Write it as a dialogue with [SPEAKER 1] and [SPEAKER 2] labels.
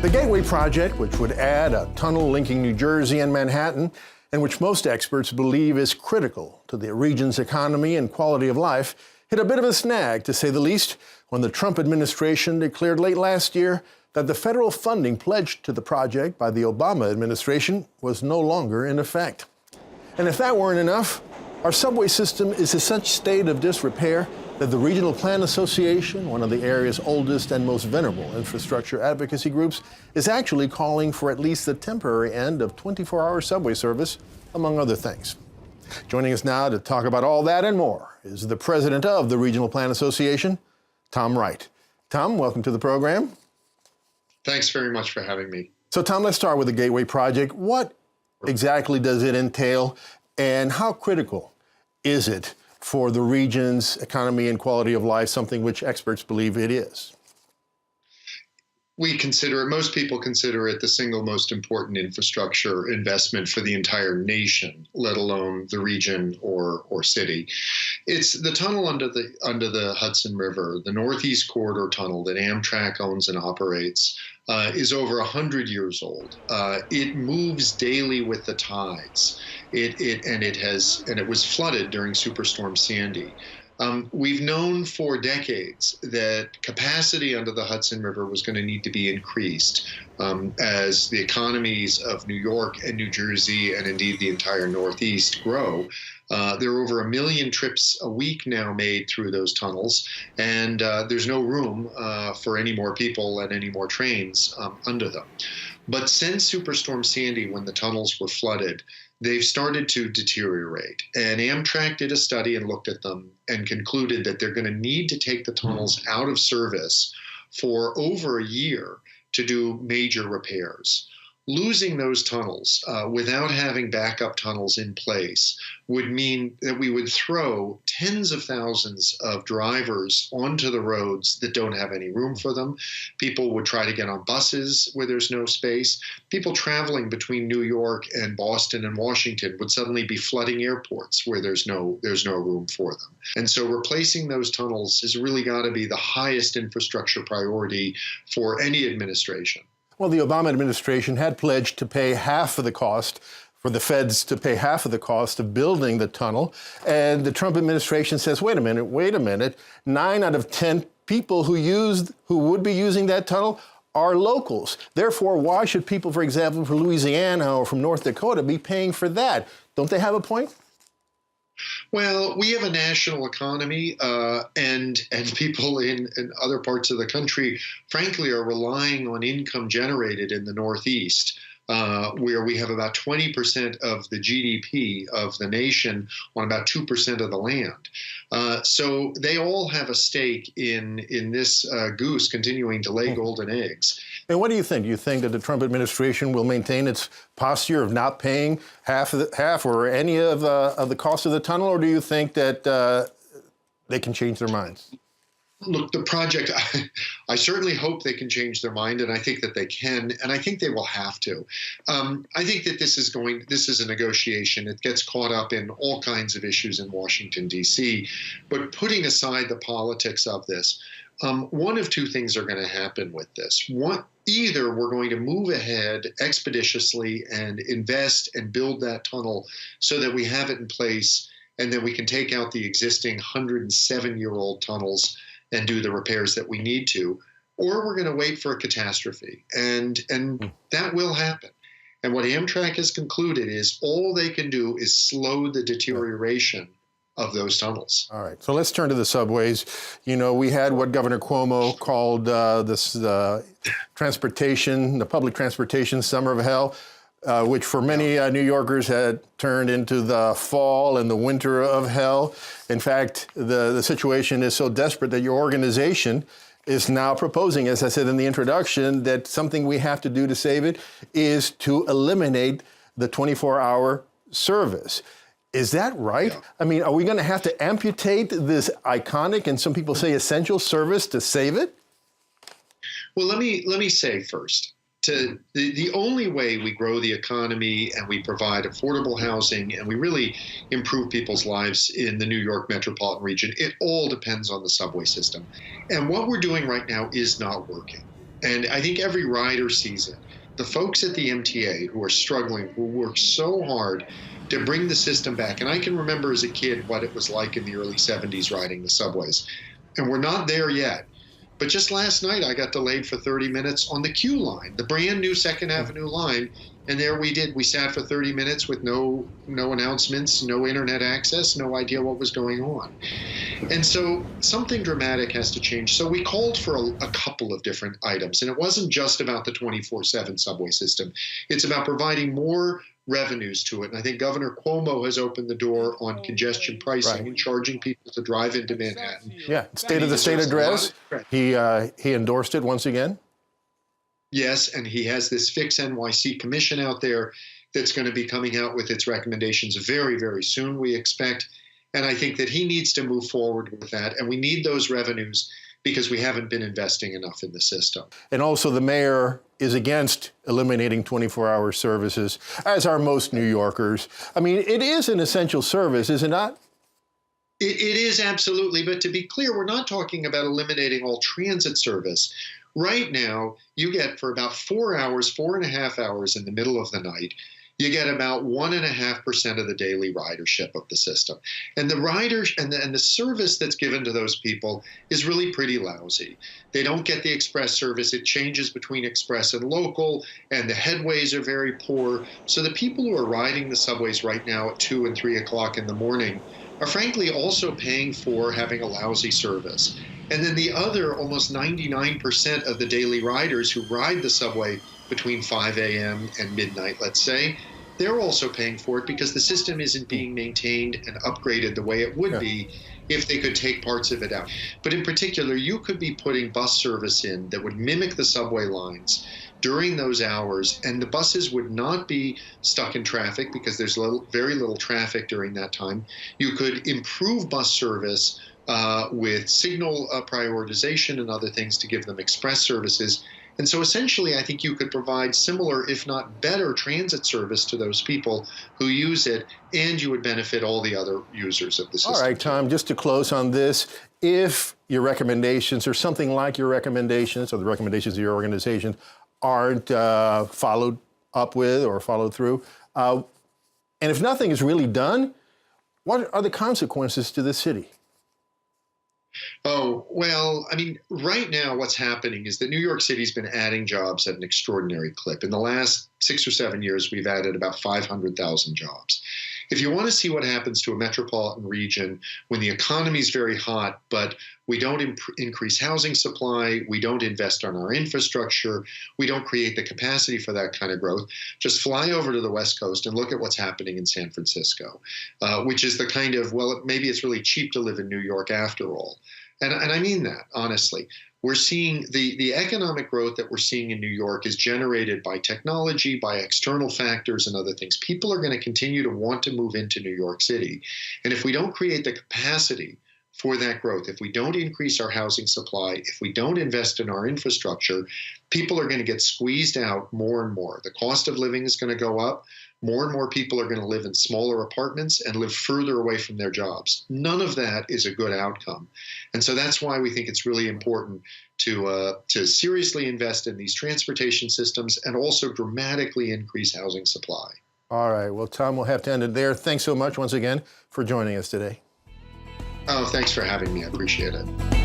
[SPEAKER 1] The Gateway Project, which would add a tunnel linking New Jersey and Manhattan, and which most experts believe is critical to the region's economy and quality of life, hit a bit of a snag, to say the least, when the Trump administration declared late last year that the federal funding pledged to the project by the Obama administration was no longer in effect. And if that weren't enough, our subway system is in such state of disrepair that the Regional Plan Association, one of the area's oldest and most venerable infrastructure advocacy groups, is actually calling for at least the temporary end of 24-hour subway service, among other things. Joining us now to talk about all that and more is the president of the Regional Plan Association, Tom Wright. Tom, welcome to the program.
[SPEAKER 2] Thanks very much for having me.
[SPEAKER 1] So, Tom, let's start with the Gateway Project. What exactly does it entail, and how critical is it for the region's economy and quality of life, something which experts believe it is?
[SPEAKER 2] We consider it, most people consider it the single most important infrastructure investment for the entire nation, let alone the region or city. It's the tunnel under the Hudson River, the Northeast Corridor Tunnel that Amtrak owns and operates, is over 100 years old. It moves daily with the tides. It was flooded during Superstorm Sandy. We've known for decades that capacity under the Hudson River was going to need to be increased as the economies of New York and New Jersey, and indeed the entire Northeast, grow. There are over 1 million trips a week now made through those tunnels, and there's no room for any more people and any more trains under them. But since Superstorm Sandy, when the tunnels were flooded, they've started to deteriorate. And Amtrak did a study and looked at them and concluded that they're going to need to take the tunnels out of service for over a year to do major repairs. Losing those tunnels without having backup tunnels in place would mean that we would throw tens of thousands of drivers onto the roads that don't have any room for them. People would try to get on buses where there's no space. People traveling between New York and Boston and Washington would suddenly be flooding airports where there's no room for them. And so replacing those tunnels has really got to be the highest infrastructure priority for any administration.
[SPEAKER 1] Well, the Obama administration had pledged to pay half of the cost, for the feds to pay half of the cost of building the tunnel. And the Trump administration says, wait a minute, 9 out of 10 people who would be using that tunnel are locals. Therefore, why should people, for example, from Louisiana or from North Dakota be paying for that? Don't they have a point?
[SPEAKER 2] Well, we have a national economy, and people in other parts of the country, frankly, are relying on income generated in the Northeast, where we have about 20% of the GDP of the nation on about 2% of the land. So they all have a stake in this goose continuing to lay golden eggs.
[SPEAKER 1] And what do you think? Do you think that the Trump administration will maintain its posture of not paying half or any of the cost of the tunnel, or do you think that they can change their minds?
[SPEAKER 2] Look, the project, I certainly hope they can change their mind, and I think that they can, and I think they will have to. I think that this is a negotiation. It gets caught up in all kinds of issues in Washington, D.C., but putting aside the politics of this, one of two things are going to happen with this. Either we're going to move ahead expeditiously and invest and build that tunnel so that we have it in place, and then we can take out the existing 107-year-old tunnels and do the repairs that we need to, or we're going to wait for a catastrophe, and that will happen. And what Amtrak has concluded is all they can do is slow the deterioration of those tunnels.
[SPEAKER 1] All right, so let's turn to the subways. You know, we had what Governor Cuomo called the public transportation summer of hell, which for many New Yorkers had turned into the fall and the winter of hell. In fact, the situation is so desperate that your organization is now proposing, as I said in the introduction, that something we have to do to save it is to eliminate the 24-hour service. Is that right? Yeah. I mean, are we going to have to amputate this iconic and some people say essential service to save it?
[SPEAKER 2] Well, let me say first, the only way we grow the economy and we provide affordable housing and we really improve people's lives in the New York metropolitan region, it all depends on the subway system. And what we're doing right now is not working. And I think every rider sees it. The folks at the MTA who are struggling, who work so hard to bring the system back. And I can remember as a kid what it was like in the early 70s riding the subways. And we're not there yet. But just last night, I got delayed for 30 minutes on the Q line, the brand new Second Avenue line. And there we did. We sat for 30 minutes with no announcements, no internet access, no idea what was going on. And so something dramatic has to change. So we called for a couple of different items. And it wasn't just about the 24/7 subway system. It's about providing more revenues to it. And I think Governor Cuomo has opened the door on congestion pricing and charging people to drive into Manhattan.
[SPEAKER 1] Yeah, State of the State address. He endorsed it once again.
[SPEAKER 2] Yes, and he has this Fix NYC commission out there that's going to be coming out with its recommendations very, very soon, we expect. And I think that he needs to move forward with that. And we need those revenues because we haven't been investing enough in the system.
[SPEAKER 1] And also the mayor is against eliminating 24-hour services, as are most New Yorkers. I mean, it is an essential service, is it not?
[SPEAKER 2] It is absolutely. But to be clear, we're not talking about eliminating all transit service. Right now, you get for about 4 hours, 4.5 hours in the middle of the night, you get about 1.5% of the daily ridership of the system. And the riders and the service that's given to those people is really pretty lousy. They don't get the express service. It changes between express and local, and the headways are very poor. So the people who are riding the subways right now at 2 and 3 o'clock in the morning are frankly also paying for having a lousy service. And then the other almost 99% of the daily riders who ride the subway between 5 a.m. and midnight, let's say, they're also paying for it because the system isn't being maintained and upgraded the way it would be if they could take parts of it out. But in particular, you could be putting bus service in that would mimic the subway lines during those hours, and the buses would not be stuck in traffic because there's very little traffic during that time. You could improve bus service with signal prioritization and other things to give them express services. And so essentially, I think you could provide similar, if not better, transit service to those people who use it, and you would benefit all the other users of the system.
[SPEAKER 1] All right, Tom, just to close on this, if your recommendations or something like your recommendations or the recommendations of your organization aren't followed up with or followed through, and if nothing is really done, what are the consequences to the city?
[SPEAKER 2] Oh, well, I mean, right now what's happening is that New York City's been adding jobs at an extraordinary clip. In the last 6 or 7 years, we've added about 500,000 jobs. If you want to see what happens to a metropolitan region when the economy is very hot, but we don't increase housing supply, we don't invest on our infrastructure, we don't create the capacity for that kind of growth, just fly over to the West Coast and look at what's happening in San Francisco, which is the kind of, well, maybe it's really cheap to live in New York after all. And I mean that, honestly. We're seeing the economic growth that we're seeing in New York is generated by technology, by external factors and other things. People are going to continue to want to move into New York City. And if we don't create the capacity for that growth, if we don't increase our housing supply, if we don't invest in our infrastructure, people are going to get squeezed out more and more. The cost of living is going to go up. More and more people are going to live in smaller apartments and live further away from their jobs. None of that is a good outcome. And so that's why we think it's really important to seriously invest in these transportation systems and also dramatically increase housing supply.
[SPEAKER 1] All right. Well, Tom, we'll have to end it there. Thanks so much once again for joining us today.
[SPEAKER 2] Oh, thanks for having me. I appreciate it.